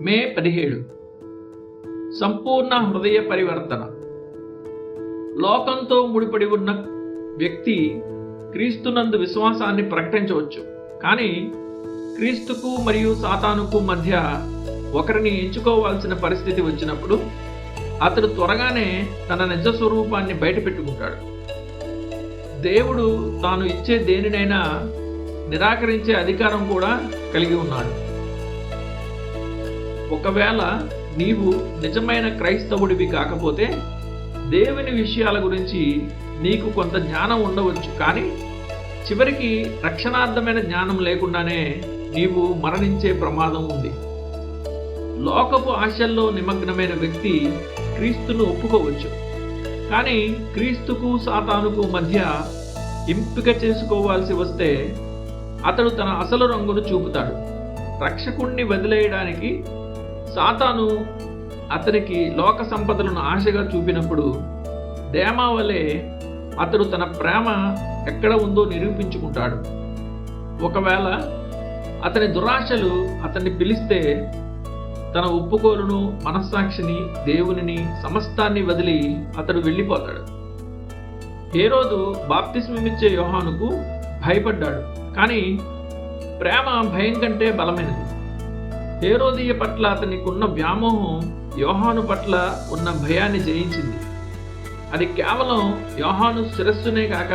మే 17 సంపూర్ణ హృదయ పరివర్తన. లోకంతో ముడిపడి ఉన్న వ్యక్తి క్రీస్తునందు విశ్వాసాన్ని ప్రకటించవచ్చు, కానీ క్రీస్తుకు మరియు సాతానుకు మధ్య ఒకరిని ఎంచుకోవాల్సిన పరిస్థితి వచ్చినప్పుడు అతడు త్వరగానే తన నిజ స్వరూపాన్ని బయటపెట్టుకుంటాడు. దేవుడు తాను ఇచ్చే దేనినైనా నిరాకరించే అధికారం కూడా కలిగి ఉన్నాడు. ఒకవేళ నీవు నిజమైన క్రైస్తవుడివి కాకపోతే దేవుని విషయాల గురించి నీకు కొంత జ్ఞానం ఉండవచ్చు, కానీ చివరికి రక్షణార్థమైన జ్ఞానం లేకుండానే నీవు మరణించే ప్రమాదం ఉంది. లోకపు ఆశల్లో నిమగ్నమైన వ్యక్తి క్రీస్తును ఒప్పుకోవచ్చు, కానీ క్రీస్తుకు సాతానుకు మధ్య ఎంపిక చేసుకోవాల్సి వస్తే అతడు తన అసలు రంగును చూపుతాడు. రక్షకుణ్ణి వదిలేయడానికి సాతాను అతనికి లోక సంపదలను ఆశగా చూపినప్పుడు దేమా వలె అతడు తన ప్రేమ ఎక్కడ ఉందో నిరూపించుకుంటాడు. ఒకవేళ అతని దురాశలు అతన్ని పిలిస్తే తన ఒప్పుకోలును, మనస్సాక్షిని, దేవునిని, సమస్తాన్ని వదిలి అతడు వెళ్ళిపోతాడు. హేరోదు బాప్తిస్మమిచ్చే యోహానుకు భయపడ్డాడు, కానీ ప్రేమ భయం కంటే బలమైనది. హేరోదియ పట్ల అతనికి ఉన్న వ్యామోహం యోహాను పట్ల ఉన్న భయాన్ని జయించింది. అది కేవలం యోహాను శిరస్సునే కాక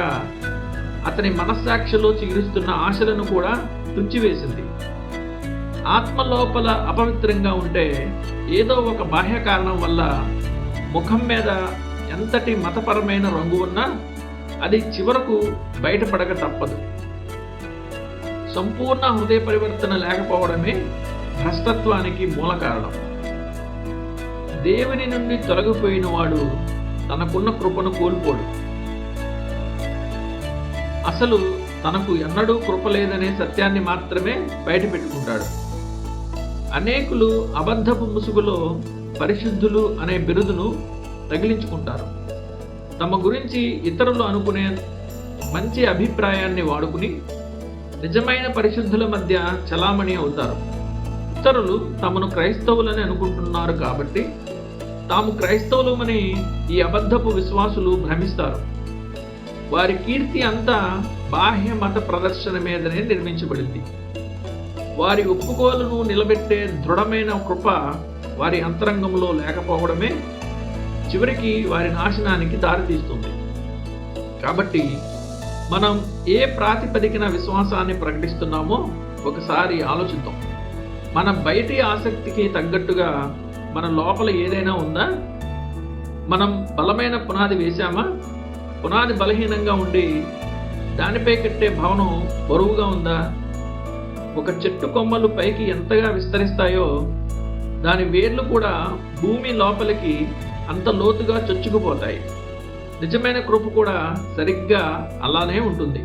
అతని మనస్సాక్షిలో చిగురిస్తున్న ఆశలను కూడా తుంచివేసింది. ఆత్మ లోపల అపవిత్రంగా ఉంటే ఏదో ఒక బాహ్య కారణం వల్ల ముఖం మీద ఎంతటి మతపరమైన రంగు ఉన్నా అది చివరకు బయటపడక తప్పదు. సంపూర్ణ హృదయ పరివర్తన లేకపోవడమే భ్రష్టత్వానికి మూల కారణం. దేవుని నుండి తొలగిపోయిన వాడు తనకున్న కృపను కోల్పోడు. అసలు తనకు ఎన్నడూ కృప లేదనే సత్యాన్ని మాత్రమే బయటపెట్టుకుంటాడు. అనేకులు అబద్ధపు ముసుగులో పరిశుద్ధులు అనే బిరుదును తగిలించుకుంటారు. తమ గురించి ఇతరులు అనుకునే మంచి అభిప్రాయాన్ని వాడుకుని నిజమైన పరిశుద్ధుల మధ్య చలామణి అవుతారు. ఇతరులు తమను క్రైస్తవులని అనుకుంటున్నారు కాబట్టి తాము క్రైస్తవులమని ఈ అబద్ధపు విశ్వాసులు భ్రమిస్తారు. వారి కీర్తి అంతా బాహ్య మత ప్రదర్శన మీదనే నిర్మించబడింది. వారి ఒప్పుకోలను నిలబెట్టే దృఢమైన కృప వారి అంతరంగంలో లేకపోవడమే చివరికి వారి నాశనానికి దారితీస్తుంది. కాబట్టి మనం ఏ ప్రాతిపదికన విశ్వాసాన్ని ప్రకటిస్తున్నామో ఒకసారి ఆలోచిద్దాం. మన బయటి ఆసక్తికి తగ్గట్టుగా మన లోపల ఏదైనా ఉందా? మనం బలమైన పునాది వేశామా? పునాది బలహీనంగా ఉండి దానిపై కట్టే భవనం బరువుగా ఉందా? ఒక చెట్టు కొమ్మలు పైకి ఎంతగా విస్తరిస్తాయో దాని వేర్లు కూడా భూమి లోపలికి అంత లోతుగా చొచ్చుకుపోతాయి. నిజమైన కృప కూడా సరిగ్గా అలానే ఉంటుంది.